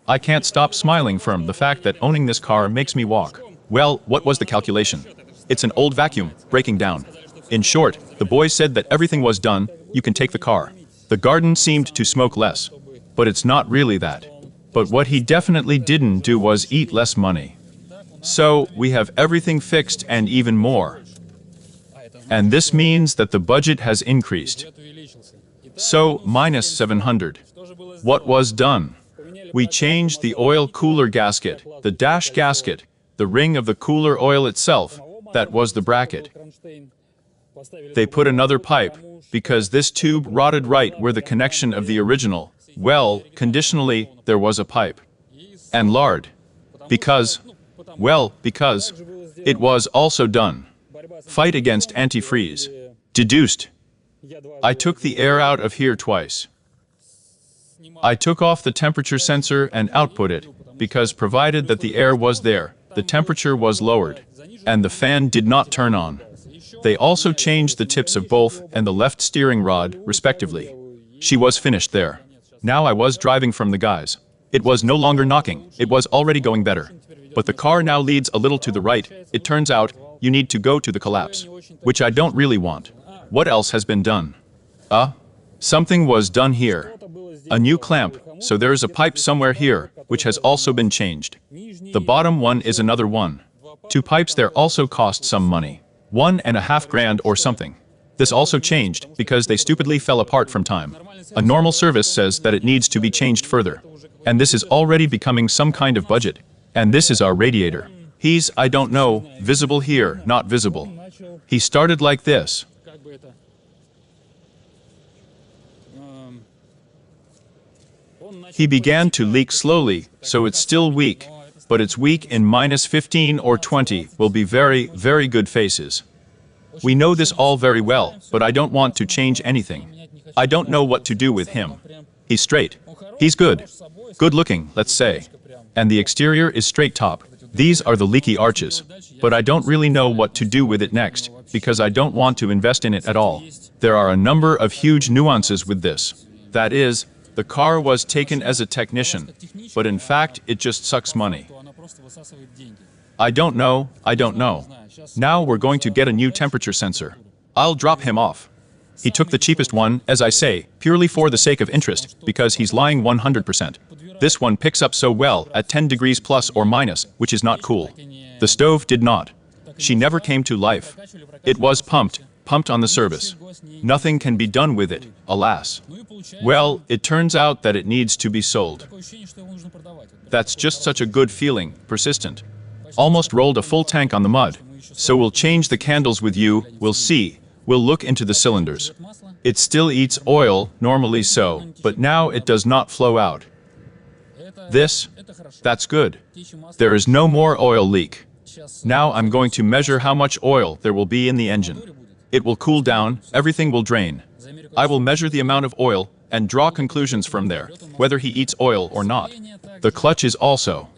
I can't stop smiling from the fact that owning this car makes me walk. Well, what was the calculation? It's an old vacuum, breaking down. In short, the boys said that everything was done, you can take the car. The garden seemed to smoke less. But it's not really that. But what he definitely didn't do was eat less money. So, we have everything fixed and even more. And this means that the budget has increased. So, minus 700. What was done? We changed the oil cooler gasket, the dash gasket, the ring of the cooler oil itself, that was the bracket. They put another pipe, because this tube rotted right where the connection of the original, well, conditionally, there was a pipe. And lard. Because it was also done. Fight against antifreeze. Deduced. I took the air out of here twice. I took off the temperature sensor and output it, because provided that the air was there, the temperature was lowered, and the fan did not turn on. They also changed the tips of both and the left steering rod, respectively. She was finished there. Now I was driving from the guys. It was no longer knocking, it was already going better. But the car now leads a little to the right. It turns out, you need to go to the collapse. Which I don't really want. What else has been done? Something was done here. A new clamp, so there is a pipe somewhere here, which has also been changed. The bottom one is another one. 2 pipes there also cost some money. 1.5 grand or something. This also changed, because they stupidly fell apart from time. A normal service says that it needs to be changed further. And this is already becoming some kind of budget. And this is our radiator. He's, I don't know, visible here, not visible. He started like this. He began to leak slowly, so it's still weak, but it's weak in minus 15 or 20 will be very, very good faces. We know this all very well, but I don't want to change anything. I don't know what to do with him. He's straight. He's good. Good looking, let's say. And the exterior is straight top. These are the leaky arches. But I don't really know what to do with it next, because I don't want to invest in it at all. There are a number of huge nuances with this. That is, the car was taken as a technician, but in fact it just sucks money. I don't know. Now we're going to get a new temperature sensor. I'll drop him off. He took the cheapest one, as I say, purely for the sake of interest, because he's lying 100%. This one picks up so well at 10 degrees plus or minus, which is not cool. The stove did not. She never came to life. It was pumped on the service. Nothing can be done with it, alas. Well, it turns out that it needs to be sold. That's just such a good feeling, persistent. Almost rolled a full tank on the mud. So we'll change the candles with you, we'll see. We'll look into the cylinders. It still eats oil, normally so, but now it does not flow out. That's good. There is no more oil leak. Now I'm going to measure how much oil there will be in the engine. It will cool down, everything will drain. I will measure the amount of oil and draw conclusions from there, whether he eats oil or not. The clutch is also.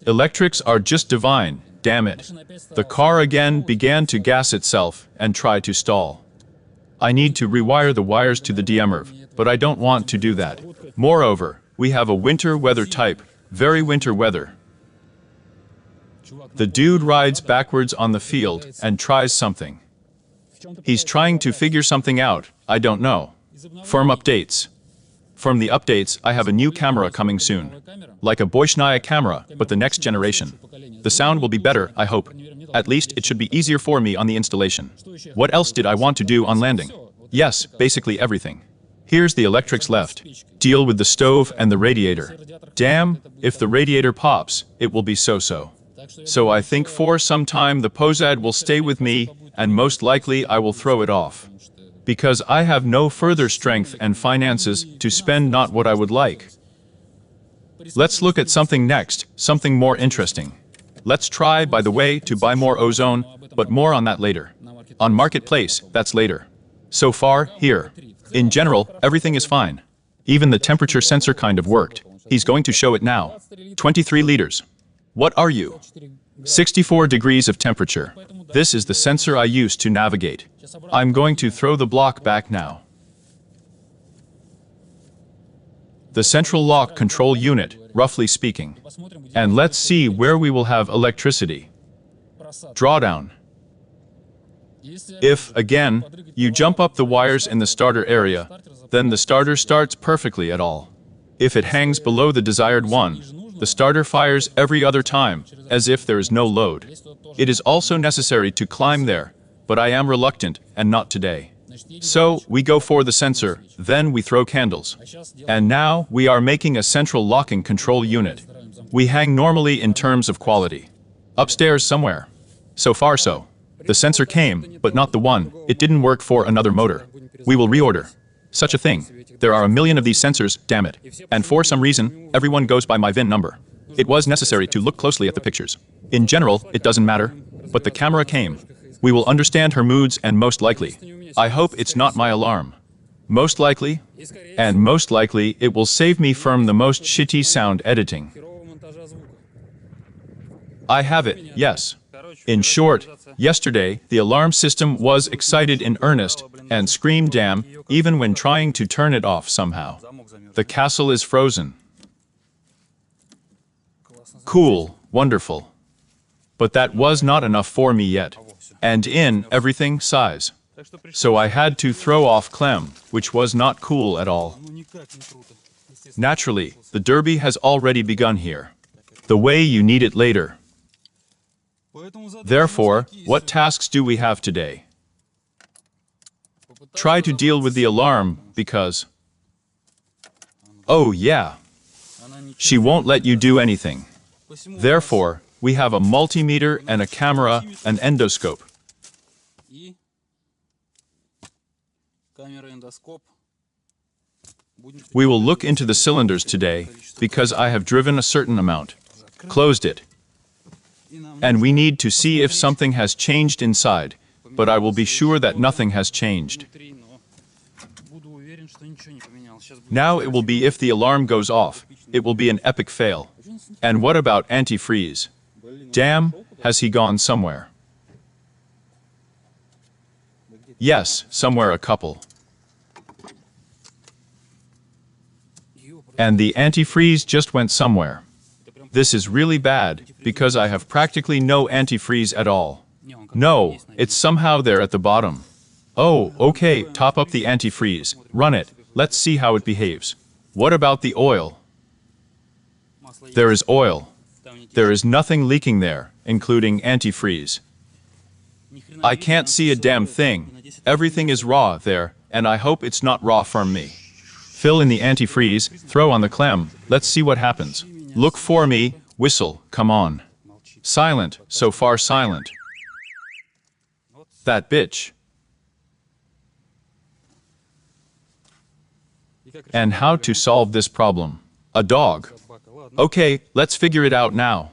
Electrics are just divine, damn it. The car again began to gas itself and try to stall. I need to rewire the wires to the DMRV, but I don't want to do that. Moreover, we have a winter weather type, very winter weather. The dude rides backwards on the field and tries something. He's trying to figure something out, I don't know. Firm updates. From the updates, I have a new camera coming soon. Like a Boschnaya camera, but the next generation. The sound will be better, I hope. At least it should be easier for me on the installation. What else did I want to do on landing? Yes, basically everything. Here's the electrics left. Deal with the stove and the radiator. Damn, if the radiator pops, it will be so-so. So I think for some time the posad will stay with me, and most likely I will throw it off. Because I have no further strength and finances to spend not what I would like. Let's look at something next, something more interesting. Let's try, by the way, to buy more ozone, but more on that later. On Marketplace, that's later. So far, here. In general, everything is fine. Even the temperature sensor kind of worked. He's going to show it now. 23 liters. What are you? 64 degrees of temperature. This is the sensor I used to navigate. I'm going to throw the block back now. The central lock control unit, roughly speaking. And let's see where we will have electricity. Drawdown. If, again, you jump up the wires in the starter area, then the starter starts perfectly at all. If it hangs below the desired one, the starter fires every other time, as if there is no load. It is also necessary to climb there, but I am reluctant, and not today. So, we go for the sensor, then we throw candles. And now, we are making a central locking control unit. We hang normally in terms of quality. Upstairs somewhere. So far so. The sensor came, but not the one. It didn't work for another motor. We will reorder. Such a thing. There are a million of these sensors, damn it. And for some reason, everyone goes by my VIN number. It was necessary to look closely at the pictures. In general, it doesn't matter. But the camera came. We will understand her moods and most likely. I hope it's not my alarm. Most likely. And most likely, it will save me from the most shitty sound editing. I have it, yes. In short, yesterday, the alarm system was excited in earnest and screamed damn, even when trying to turn it off somehow. The castle is frozen. Cool, wonderful. But that was not enough for me yet. And in everything size. So I had to throw off Clem, which was not cool at all. Naturally, the derby has already begun here. The way you need it later. Therefore, what tasks do we have today? Try to deal with the alarm, because... Oh yeah. She won't let you do anything. Therefore, we have a multimeter and a camera, an endoscope. We will look into the cylinders today, because I have driven a certain amount. Closed it. And we need to see if something has changed inside, but I will be sure that nothing has changed. Now it will be if the alarm goes off, it will be an epic fail. And what about antifreeze? Damn, has he gone somewhere? Yes, somewhere a couple. And the antifreeze just went somewhere. This is really bad, because I have practically no antifreeze at all. No, it's somehow there at the bottom. Oh, okay, top up the antifreeze, run it, let's see how it behaves. What about the oil? There is oil. There is nothing leaking there, including antifreeze. I can't see a damn thing. Everything is raw there, and I hope it's not raw from me. Fill in the antifreeze, throw on the Clem, let's see what happens. Look for me, whistle, come on. Silent, so far silent. That bitch. And how to solve this problem? A dog. Okay, let's figure it out now.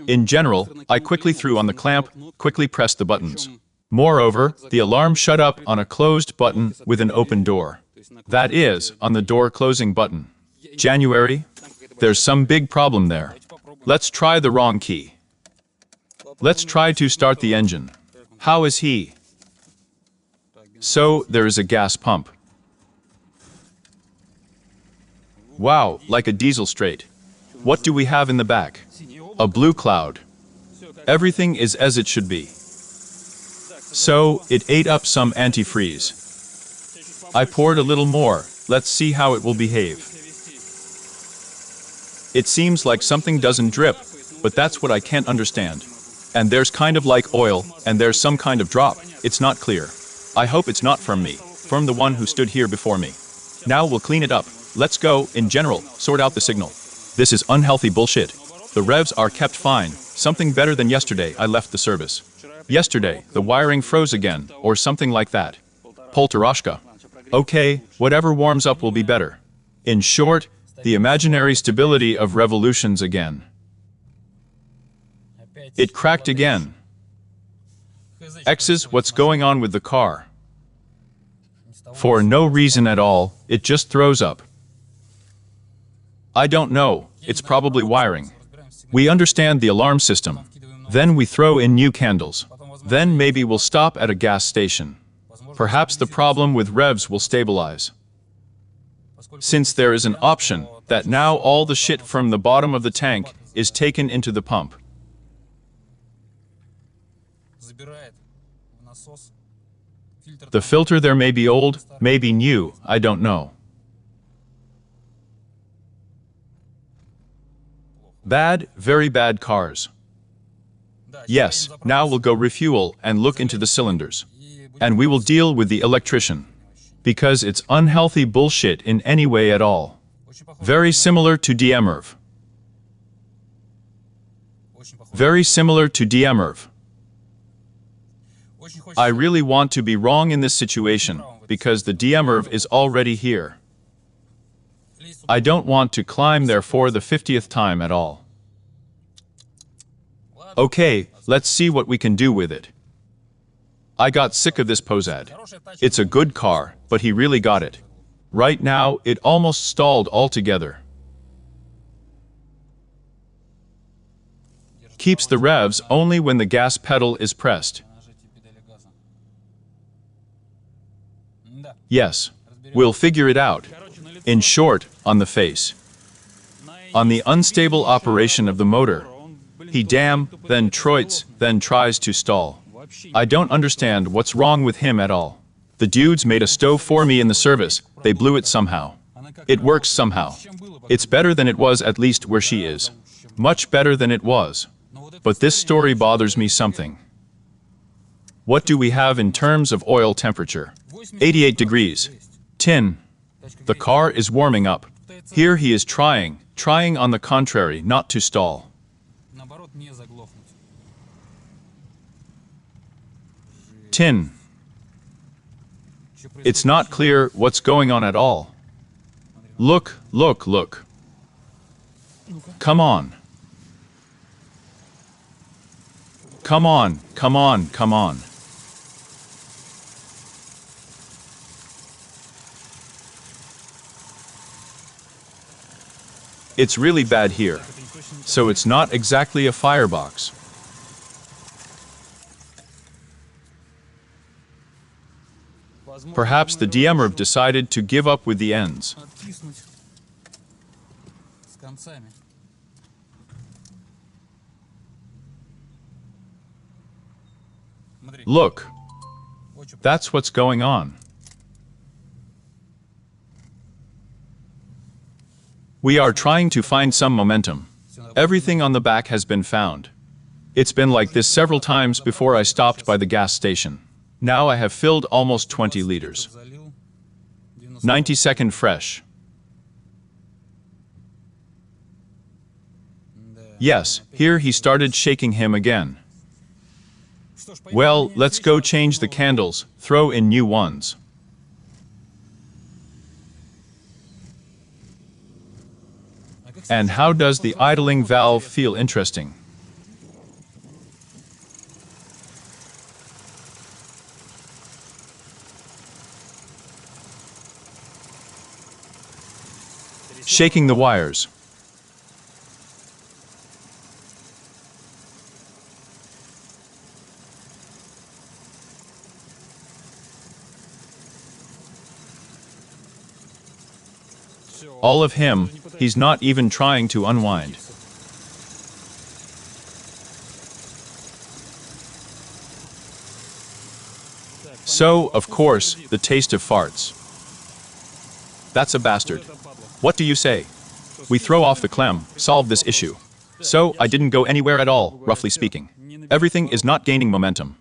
In general, I quickly threw on the clamp, quickly pressed the buttons. Moreover, the alarm shut up on a closed button with an open door. That is, on the door closing button. January? There's some big problem there. Let's try the wrong key. Let's try to start the engine. How is he? So, there is a gas pump. Wow, like a diesel straight. What do we have in the back? A blue cloud. Everything is as it should be. So, it ate up some antifreeze. I poured a little more. Let's see how it will behave. It seems like something doesn't drip, but that's what I can't understand. And there's kind of like oil, and there's some kind of drop. It's not clear. I hope it's not from me, from the one who stood here before me. Now we'll clean it up. Let's go, in general, sort out the signal. This is unhealthy bullshit. The revs are kept fine, something better than yesterday I left the service. Yesterday, the wiring froze again, or something like that. Poltarashka. Okay, whatever warms up will be better. In short, the imaginary stability of revolutions again. It cracked again. X's, what's going on with the car? For no reason at all, it just throws up. I don't know, it's probably wiring. We understand the alarm system. Then we throw in new candles. Then maybe we'll stop at a gas station. Perhaps the problem with revs will stabilize. Since there is an option, that now all the shit from the bottom of the tank is taken into the pump. The filter there may be old, may be new, I don't know. Bad, very bad cars. Yes, now we'll go refuel and look into the cylinders. And we will deal with the electrician. Because it's unhealthy bullshit in any way at all. Very similar to DMRV. Very similar to DMRV. I really want to be wrong in this situation, because the DMRV is already here. I don't want to climb there for the 50th time at all. Okay, let's see what we can do with it. I got sick of this posad. It's a good car, but he really got it. Right now, it almost stalled altogether. Keeps the revs only when the gas pedal is pressed. Yes, we'll figure it out. In short, on the face. On the unstable operation of the motor. He then troits, then tries to stall. I don't understand what's wrong with him at all. The dudes made a stove for me in the service, they blew it somehow. It works somehow. It's better than it was, at least where she is. Much better than it was. But this story bothers me something. What do we have in terms of oil temperature? 88 degrees. Tin. The car is warming up. Here he is trying on the contrary not to stall. Tin. It's not clear what's going on at all. Look. Come on. Come on. It's really bad here. So it's not exactly a firebox. Perhaps the DMRV decided to give up with the ends. Look. That's what's going on. We are trying to find some momentum. Everything on the back has been found. It's been like this several times before I stopped by the gas station. Now I have filled almost 20 liters. 90-second fresh. Yes, here he started shaking him again. Well, let's go change the candles, throw in new ones. And how does the idling valve feel? Interesting. Shaking the wires. All of him, he's not even trying to unwind. So, of course, the taste of farts. That's a bastard. What do you say? We throw off the clem, solve this issue. So, I didn't go anywhere at all, roughly speaking. Everything is not gaining momentum.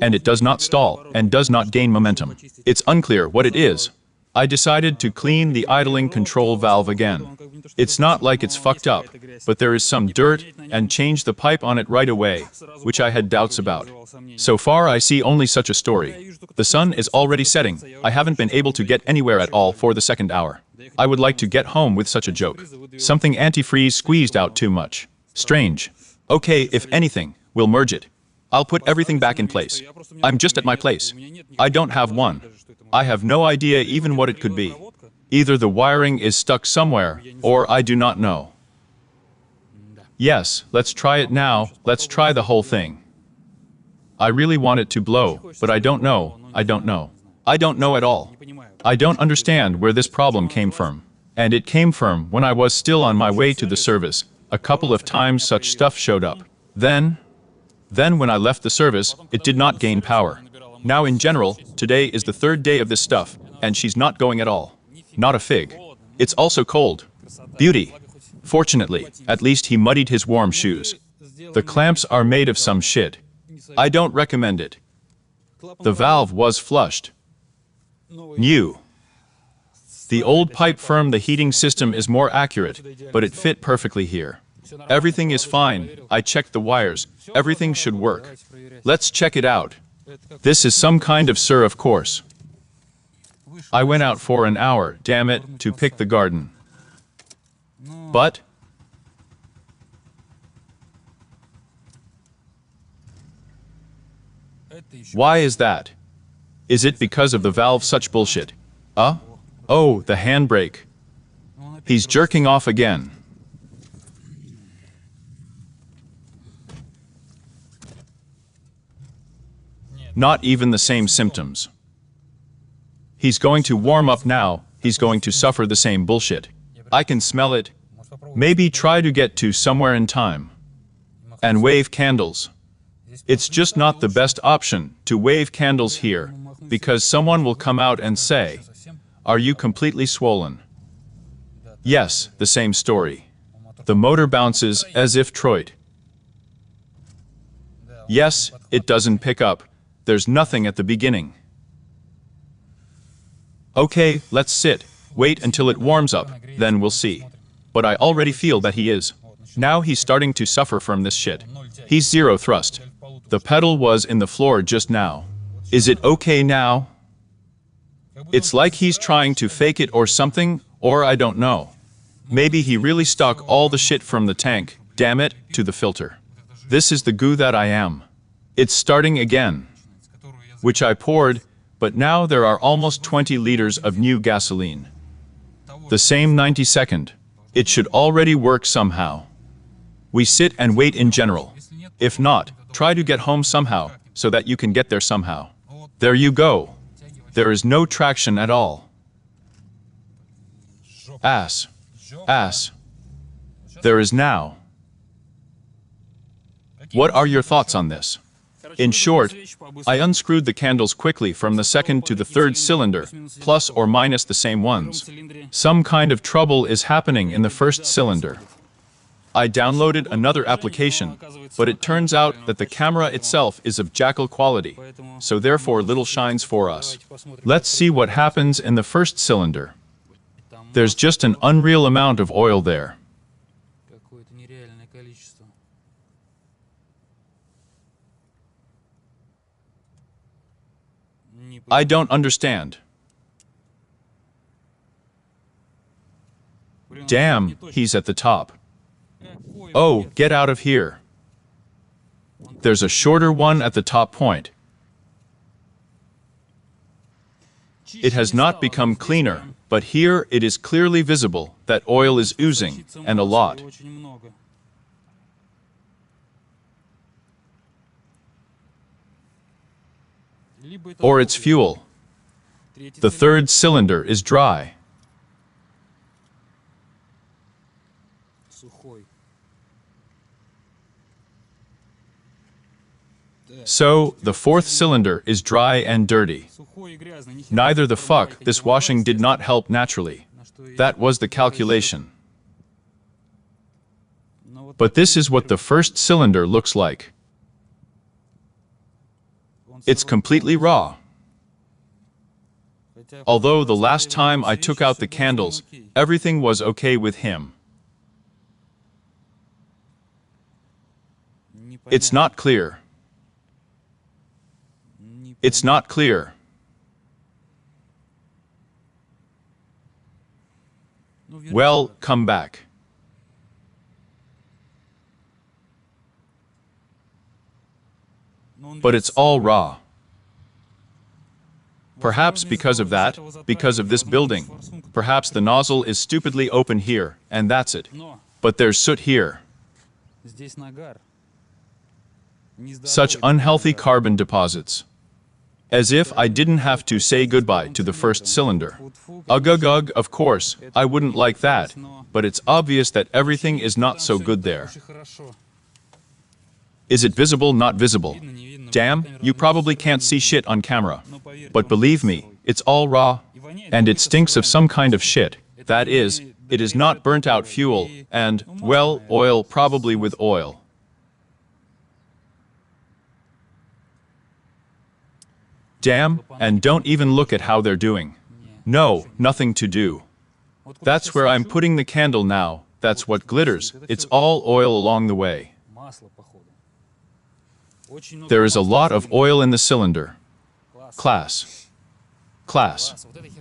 And it does not stall, and does not gain momentum. It's unclear what it is. I decided to clean the idling control valve again. It's not like it's fucked up, but there is some dirt, and change the pipe on it right away, which I had doubts about. So far I see only such a story. The sun is already setting. I haven't been able to get anywhere at all for the second hour. I would like to get home with such a joke. Something antifreeze squeezed out too much. Strange. Okay, if anything, we'll merge it. I'll put everything back in place. I'm just at my place. I don't have one. I have no idea even what it could be. Either the wiring is stuck somewhere, or I do not know. Yes, let's try it now. Let's try the whole thing. I really want it to blow, but I don't know. I don't know at all. I don't understand where this problem came from. And it came firm when I was still on my way to the service. A couple of times such stuff showed up. Then when I left the service, it did not gain power. Now in general, today is the third day of this stuff, and she's not going at all. Not a fig. It's also cold. Beauty. Fortunately, at least he muddied his warm shoes. The clamps are made of some shit. I don't recommend it. The valve was flushed. New. The old pipe firm, the heating system is more accurate, but it fit perfectly here. Everything is fine. I checked the wires. Everything should work. Let's check it out. This is some kind of sir, of course. I went out for an hour, damn it, to pick the garden. But why is that? Is it because of the valve? Such bullshit. Oh, the handbrake. He's jerking off again. Not even the same symptoms. He's going to warm up now. He's going to suffer the same bullshit. I can smell it. Maybe try to get to somewhere in time. And wave candles. It's just not the best option to wave candles here, because someone will come out and say, "Are you completely swollen?" Yes, the same story. The motor bounces as if Troit. Yes, it doesn't pick up. There's nothing at the beginning. Okay, let's sit. Wait until it warms up, then we'll see. But I already feel that he is. Now he's starting to suffer from this shit. He's zero thrust. The pedal was in the floor just now. Is it okay now? It's like he's trying to fake it or something, or I don't know. Maybe he really stuck all the shit from the tank, damn it, to the filter. This is the goo that I am. It's starting again. Which I poured, but now there are almost 20 liters of new gasoline. The same 90-second. It should already work somehow. We sit and wait in general. If not, try to get home somehow, so that you can get there somehow. There you go. There is no traction at all. Ass. Ass. There is now. What are your thoughts on this? In short, I unscrewed the candles quickly from the second to the third cylinder, plus or minus the same ones. Some kind of trouble is happening in the first cylinder. I downloaded another application, but it turns out that the camera itself is of jackal quality, so therefore little shines for us. Let's see what happens in the first cylinder. There's just an unreal amount of oil there. I don't understand. Damn, he's at the top. Oh, get out of here. There's a shorter one at the top point. It has not become cleaner, but here it is clearly visible that oil is oozing, and a lot. Or it's fuel. The third cylinder is dry. So, the fourth cylinder is dry and dirty. Neither the fuck, this washing did not help naturally. That was the calculation. But this is what the first cylinder looks like. It's completely raw. Although the last time I took out the candles, everything was okay with him. It's not clear. It's not clear. Well, come back. But it's all raw. Perhaps because of that, because of this building. Perhaps the nozzle is stupidly open here, and that's it. But there's soot here. Such unhealthy carbon deposits. As if I didn't have to say goodbye to the first cylinder. Ugh, of course, I wouldn't like that, but it's obvious that everything is not so good there. Is it visible, not visible? Damn, you probably can't see shit on camera. But believe me, it's all raw, and it stinks of some kind of shit. That is, it is not burnt out fuel, and, well, oil, probably with oil. Damn, and don't even look at how they're doing. No, nothing to do. That's where I'm putting the candle now. That's what glitters. It's all oil along the way. There is a lot of oil in the cylinder. Class.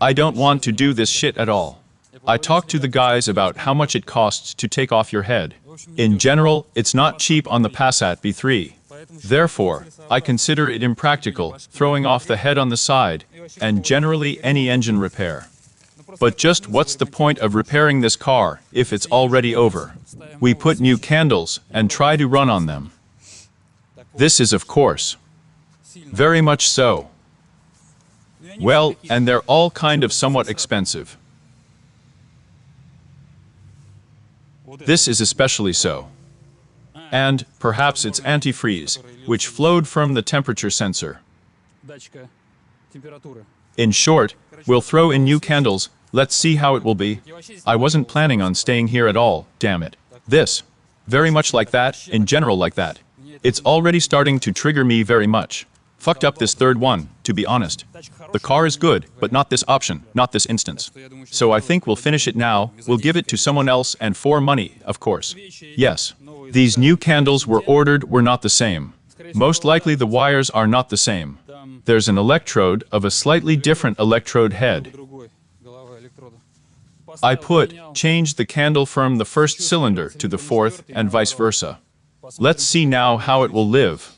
I don't want to do this shit at all. I talked to the guys about how much it costs to take off your head. In general, it's not cheap on the Passat B3. Therefore, I consider it impractical, throwing off the head on the side, and generally any engine repair. But just what's the point of repairing this car if it's already over? We put new candles and try to run on them. This is, of course, very much so. Well, and they're all kind of somewhat expensive. This is especially so. And, perhaps it's antifreeze, which flowed from the temperature sensor. In short, we'll throw in new candles, let's see how it will be. I wasn't planning on staying here at all, damn it. This. Very much like that, in general like that. It's already starting to trigger me very much. Fucked up this third one, to be honest. The car is good, but not this option, not this instance. So I think we'll finish it now, we'll give it to someone else and for money, of course. Yes. These new candles were ordered were not the same. Most likely the wires are not the same. There's an electrode of a slightly different electrode head. I changed the candle from the first cylinder to the fourth and vice versa. Let's see now how it will live.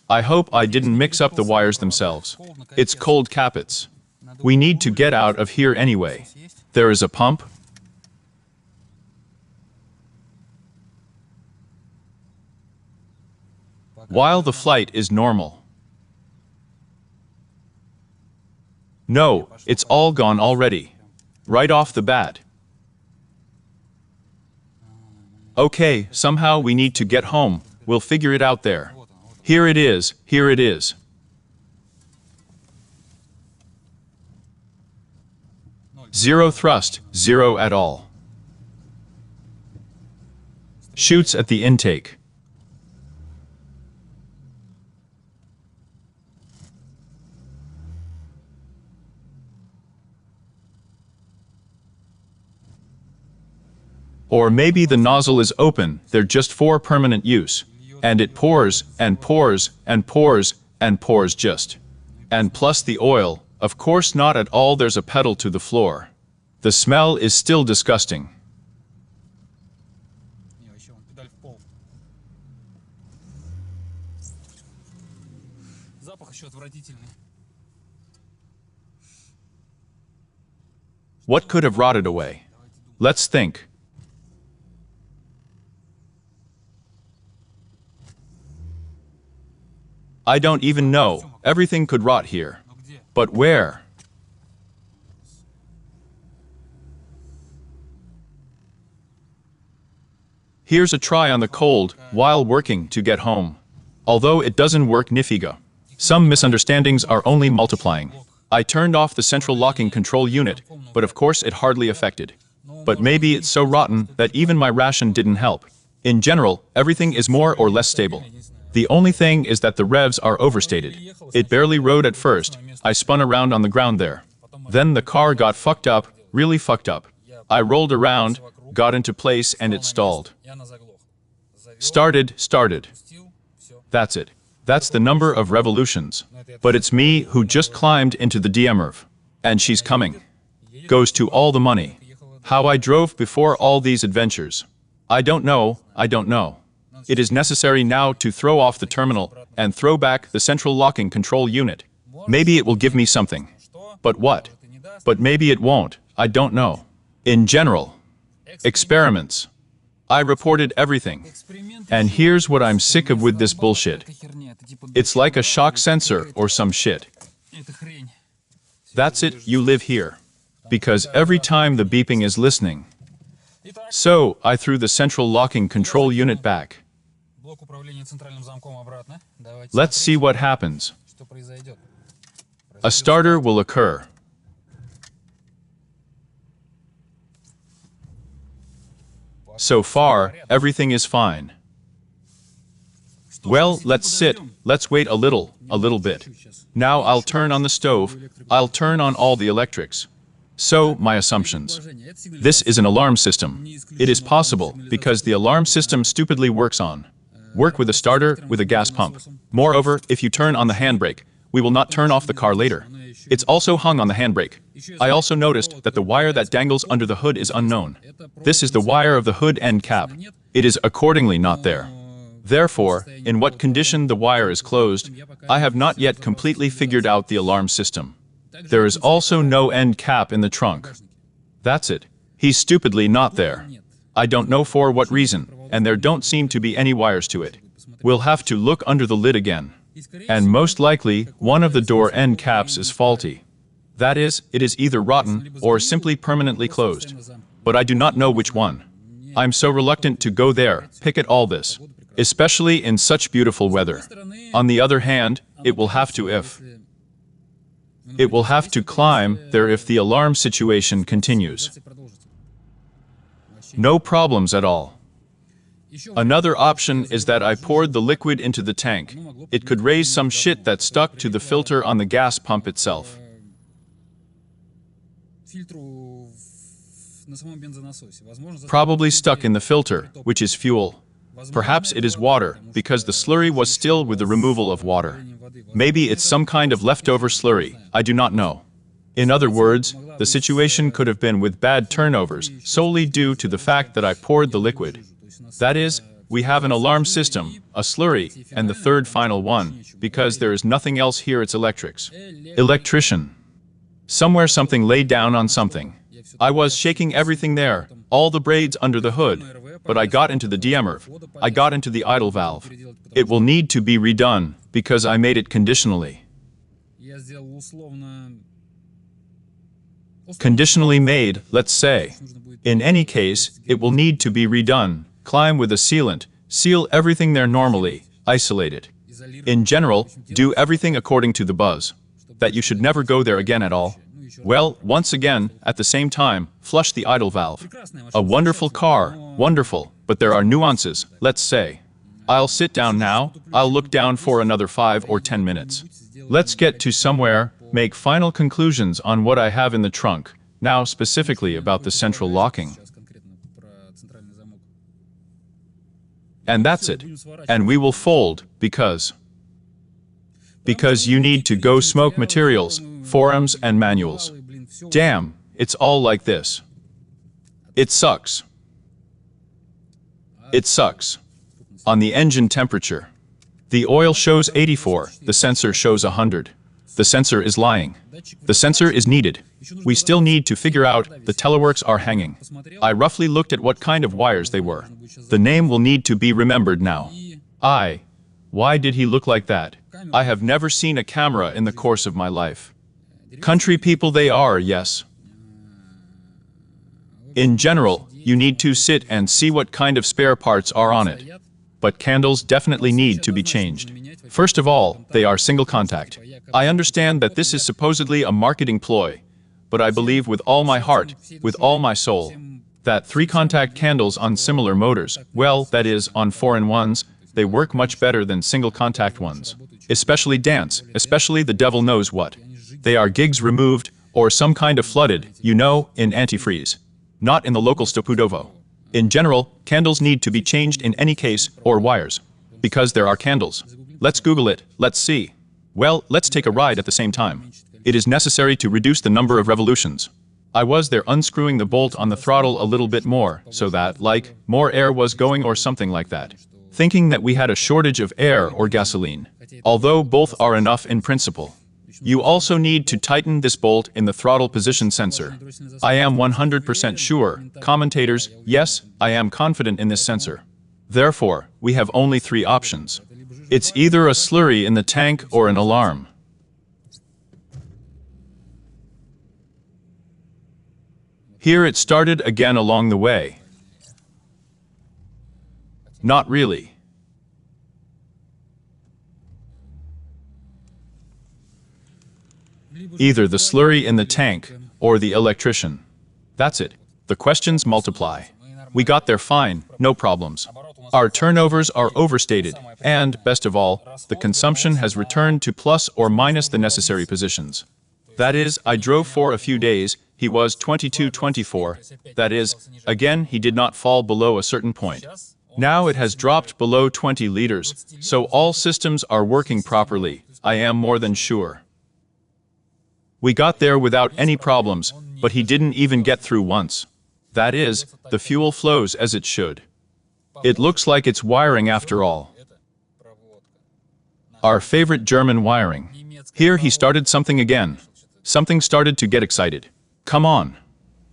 I hope I didn't mix up the wires themselves. It's cold capets. We need to get out of here anyway. There is a pump. While the flight is normal. No, it's all gone already. Right off the bat. Okay, somehow we need to get home. We'll figure it out there. Here it is, here it is. Zero thrust, zero at all. Shoots at the intake. Or maybe the nozzle is open, they're just for permanent use. And it pours, and pours, and pours, and pours just. And plus the oil, of course not at all, there's a pedal to the floor. The smell is still disgusting. What could have rotted away? Let's think. I don't even know. Everything could rot here. But where? Here's a try on the cold, while working to get home. Although it doesn't work nifiga. Some misunderstandings are only multiplying. I turned off the central locking control unit, but of course it hardly affected. But maybe it's so rotten that even my ration didn't help. In general, everything is more or less stable. The only thing is that the revs are overstated. It barely rode at first. I spun around on the ground there. Then the car got fucked up, really fucked up. I rolled around, got into place, and it stalled. Started. That's it. That's the number of revolutions. But it's me who just climbed into the DMRV. And she's coming. Goes to all the money. How I drove before all these adventures. I don't know. It is necessary now to throw off the terminal and throw back the central locking control unit. Maybe it will give me something. But what? But maybe it won't. I don't know. In general. Experiments. I reported everything. And here's what I'm sick of with this bullshit. It's like a shock sensor or some shit. That's it, you live here. Because every time the beeping is listening. So, I threw the central locking control unit back. Let's see what happens. A starter will occur. So far, everything is fine. Well, let's sit, let's wait a little bit. Now I'll turn on the stove, I'll turn on all the electrics. So, my assumptions. This is an alarm system. It is possible, because the alarm system stupidly works with a starter, with a gas pump. Moreover, if you turn on the handbrake, we will not turn off the car later. It's also hung on the handbrake. I also noticed that the wire that dangles under the hood is unknown. This is the wire of the hood end cap. It is accordingly not there. Therefore, in what condition the wire is closed, I have not yet completely figured out the alarm system. There is also no end cap in the trunk. That's it. He's stupidly not there. I don't know for what reason, and there don't seem to be any wires to it. We'll have to look under the lid again. And most likely, one of the door end caps is faulty. That is, it is either rotten or simply permanently closed. But I do not know which one. I'm so reluctant to go there, pick at all this, especially in such beautiful weather. On the other hand, it will have to climb there if the alarm situation continues. No problems at all. Another option is that I poured the liquid into the tank. It could raise some shit that stuck to the filter on the gas pump itself. Probably stuck in the filter, which is fuel. Perhaps it is water, because the slurry was still with the removal of water. Maybe it's some kind of leftover slurry, I do not know. In other words, the situation could have been with bad turnovers, solely due to the fact that I poured the liquid. That is, we have an alarm system, a slurry, and the third final one, because there is nothing else here, it's electrics. Electrician. Somewhere something laid down on something. I was shaking everything there, all the braids under the hood, but I got into the DMRV, I got into the idle valve. It will need to be redone, because I made it conditionally. Conditionally made, let's say. In any case, it will need to be redone. Climb with a sealant, seal everything there normally, isolate it. In general, do everything according to the buzz. That you should never go there again at all. Well, once again, at the same time, flush the idle valve. A wonderful car, wonderful, but there are nuances, let's say. I'll sit down now, I'll look down for another 5 or 10 minutes. Let's get to somewhere, make final conclusions on what I have in the trunk, now specifically about the central locking. And that's it. And we will fold, because you need to go smoke materials, forums and manuals. Damn, it's all like this. It sucks. It sucks. On the engine temperature. The oil shows 84, the sensor shows 100. The sensor is lying. The sensor is needed. We still need to figure out, the teleworks are hanging. I roughly looked at what kind of wires they were. The name will need to be remembered now. Why did he look like that? I have never seen a camera in the course of my life. Country people they are, yes. In general, you need to sit and see what kind of spare parts are on it. But candles definitely need to be changed. First of all, they are single contact. I understand that this is supposedly a marketing ploy, but I believe with all my heart, with all my soul, that 3-contact candles on similar motors, well, that is, on 4-in-1s, they work much better than single-contact ones. Especially dance, especially the devil knows what. They are gigs removed, or some kind of flooded, you know, in antifreeze. Not in the local Stopudovo. In general, candles need to be changed in any case, or wires. Because there are candles. Let's Google it, let's see. Well, let's take a ride at the same time. It is necessary to reduce the number of revolutions. I was there unscrewing the bolt on the throttle a little bit more, so that, like, more air was going or something like that. Thinking that we had a shortage of air or gasoline. Although both are enough in principle. You also need to tighten this bolt in the throttle position sensor. I am 100% sure, commentators, yes, I am confident in this sensor. Therefore, we have only 3 options. It's either a slurry in the tank or an alarm. Here it started again along the way. Not really. Either the slurry in the tank or the electrician. That's it. The questions multiply. We got there fine, no problems. Our turnovers are overstated, and, best of all, the consumption has returned to plus or minus the necessary positions. That is, I drove for a few days, he was 22-24. That is, again, he did not fall below a certain point. Now it has dropped below 20 liters, so all systems are working properly, I am more than sure. We got there without any problems, but he didn't even get through once. That is, the fuel flows as it should. It looks like it's wiring after all. Our favorite German wiring. Here he started something again. Something started to get excited. Come on.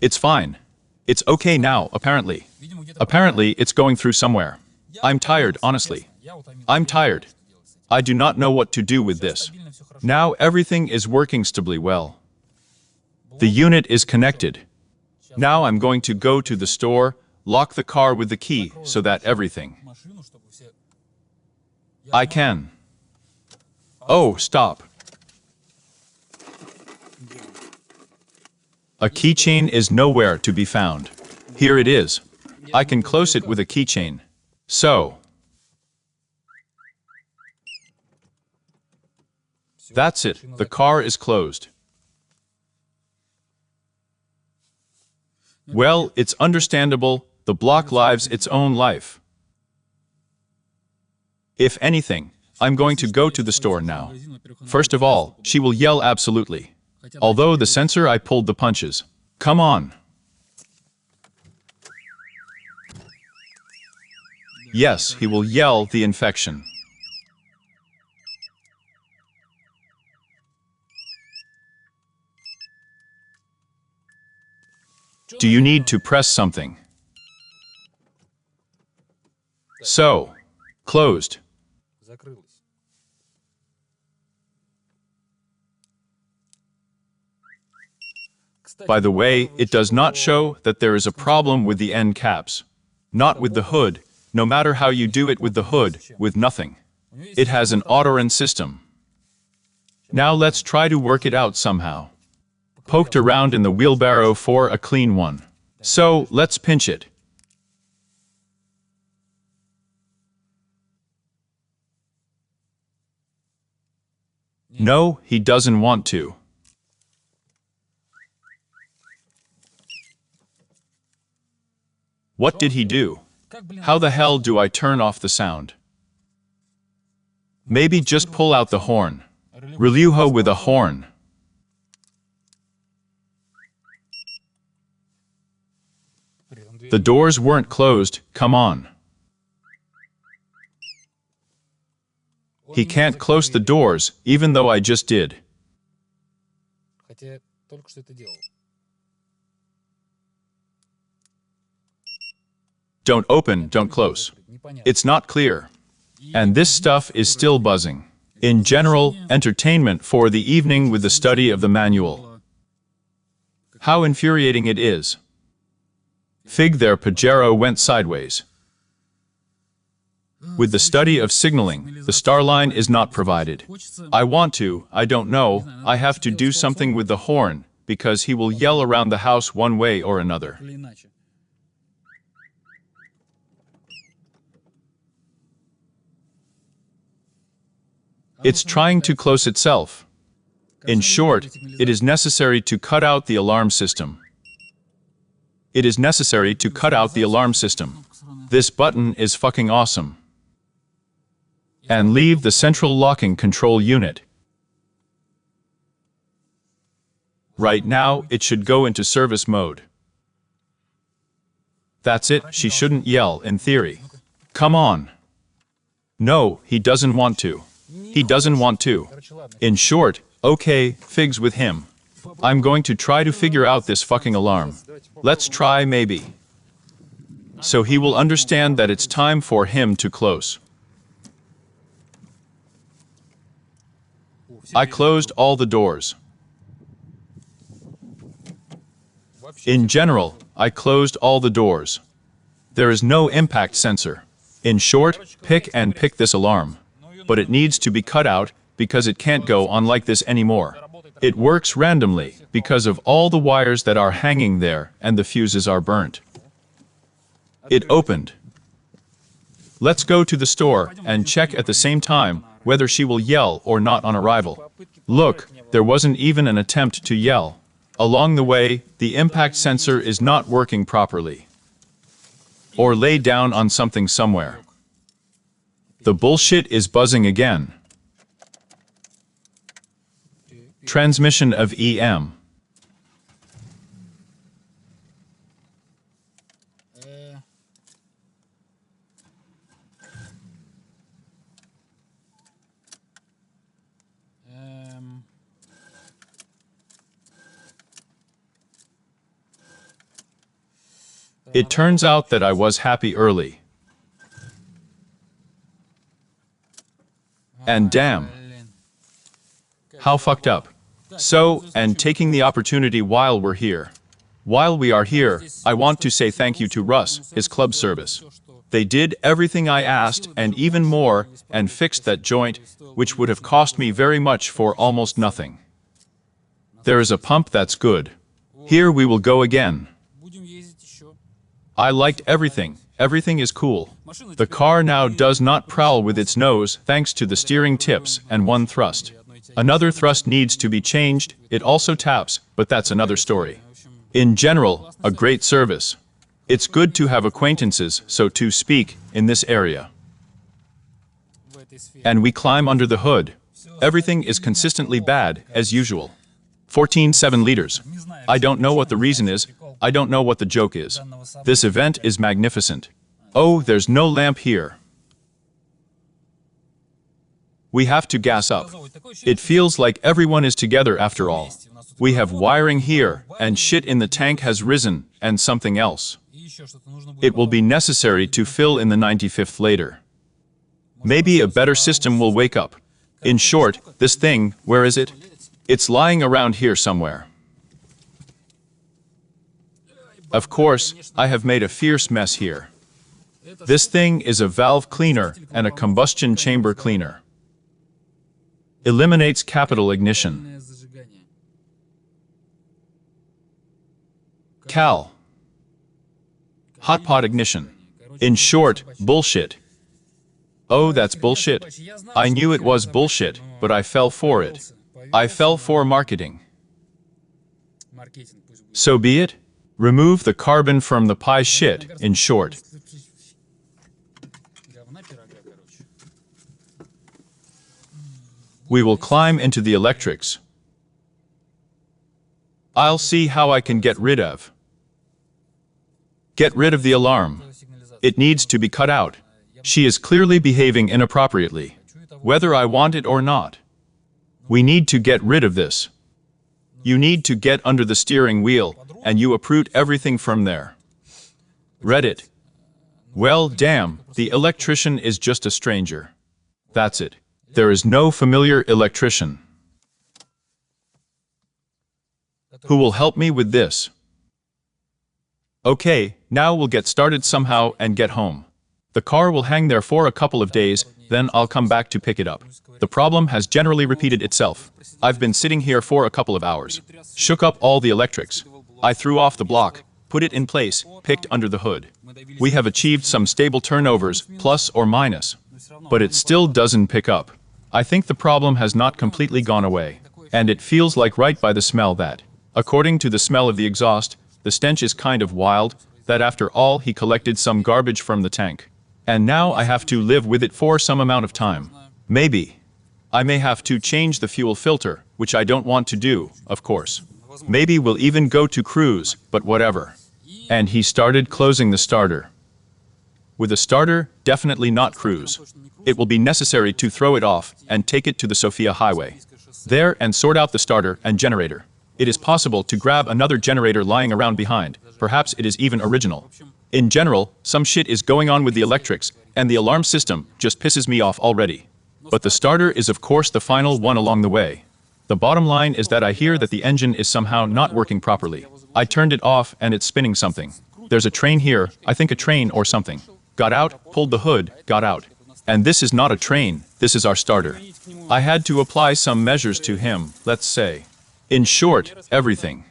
It's fine. It's okay now, apparently. Apparently, it's going through somewhere. I'm tired, honestly. I'm tired. I do not know what to do with this. Now everything is working stably well. The unit is connected. Now I'm going to go to the store, lock the car with the key so that everything. I can. Oh, stop. A keychain is nowhere to be found. Here it is. I can close it with a keychain. So. That's it. The car is closed. Well, it's understandable. The block lives its own life. If anything, I'm going to go to the store now. First of all, she will yell absolutely. Although the sensor I pulled the punches. Come on. Yes, he will yell the infection. Do you need to press something? So, closed. By the way, it does not show that there is a problem with the end caps. Not with the hood, no matter how you do it with the hood, with nothing. It has an auto-run system. Now let's try to work it out somehow. Poked around in the wheelbarrow for a clean one. So, let's pinch it. No, he doesn't want to. What did he do? How the hell do I turn off the sound? Maybe just pull out the horn. Relujo with a horn. The doors weren't closed, come on. He can't close the doors, even though I just did. Don't open, don't close. It's not clear. And this stuff is still buzzing. In general, entertainment for the evening with the study of the manual. How infuriating it is. Fig their Pajero went sideways. With the study of signaling, the star line is not provided. I want to, I don't know, I have to do something with the horn, because he will yell around the house one way or another. It's trying to close itself. In short, it is necessary to cut out the alarm system. It is necessary to cut out the alarm system. This button is fucking awesome. And leave the central locking control unit. Right now, it should go into service mode. That's it, she shouldn't yell, in theory. Come on. No, he doesn't want to. He doesn't want to. In short, okay, figs with him. I'm going to try to figure out this fucking alarm. Let's try, maybe. So he will understand that it's time for him to close. I closed all the doors. In general, I closed all the doors. There is no impact sensor. In short, pick this alarm. But it needs to be cut out because it can't go on like this anymore. It works randomly because of all the wires that are hanging there and the fuses are burnt. It opened. Let's go to the store and check at the same time whether she will yell or not on arrival. Look, there wasn't even an attempt to yell. Along the way, the impact sensor is not working properly. Or lay down on something somewhere. The bullshit is buzzing again. Transmission of EM. It turns out that I was happy early. And damn. How fucked up. So, and taking the opportunity while we're here. While we are here, I want to say thank you to Russ, his club service. They did everything I asked and even more, and fixed that joint, which would have cost me very much for almost nothing. There is a pump that's good. Here we will go again. I liked everything. Everything is cool. The car now does not prowl with its nose thanks to the steering tips and one thrust. Another thrust needs to be changed. It also taps, but that's another story. In general, a great service. It's good to have acquaintances, so to speak, in this area. And we climb under the hood. Everything is consistently bad, as usual. 14.7 liters. I don't know what the reason is. I don't know what the joke is. This event is magnificent. Oh, there's no lamp here. We have to gas up. It feels like everyone is together after all. We have wiring here, and shit in the tank has risen, and something else. It will be necessary to fill in the 95th later. Maybe a better system will wake up. In short, this thing, where is it? It's lying around here somewhere. Of course, I have made a fierce mess here. This thing is a valve cleaner and a combustion chamber cleaner. Eliminates capital ignition. Cal. Hot pot ignition. In short, bullshit. Oh, that's bullshit. I knew it was bullshit, but I fell for it. I fell for marketing. So be it. Remove the carbon from the pie shit, in short. We will climb into the electrics. I'll see how I can get rid of. Get rid of the alarm. It needs to be cut out. She is clearly behaving inappropriately, whether I want it or not. We need to get rid of this. You need to get under the steering wheel, and you uproot everything from there. Read it. Well, damn, the electrician is just a stranger. That's it. There is no familiar electrician who will help me with this. Okay, now we'll get started somehow and get home. The car will hang there for a couple of days, then I'll come back to pick it up. The problem has generally repeated itself. I've been sitting here for a couple of hours. Shook up all the electrics. I threw off the block, put it in place, picked under the hood. We have achieved some stable turnovers, plus or minus. But it still doesn't pick up. I think the problem has not completely gone away. And it feels like right by the smell that, according to the smell of the exhaust, the stench is kind of wild, that after all he collected some garbage from the tank. And now I have to live with it for some amount of time. Maybe. I may have to change the fuel filter, which I don't want to do, of course. Maybe we'll even go to cruise, but whatever. And he started closing the starter. With a starter, definitely not cruise. It will be necessary to throw it off and take it to the Sofia Highway. There and sort out the starter and generator. It is possible to grab another generator lying around behind. Perhaps it is even original. In general, some shit is going on with the electrics, and the alarm system just pisses me off already. But the starter is of course the final one along the way. The bottom line is that I hear that the engine is somehow not working properly. I turned it off and it's spinning something. There's a train here, I think a train or something. Got out, pulled the hood, got out. And this is not a train, this is our starter. I had to apply some measures to him, let's say. In short, everything.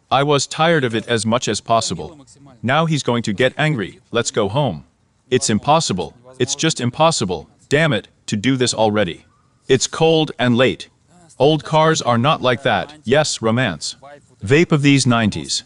I was tired of it as much as possible. Now he's going to get angry, let's go home. It's impossible, it's just impossible, damn it, to do this already. It's cold and late. Old cars are not like that, yes, romance. Vape of these 90s.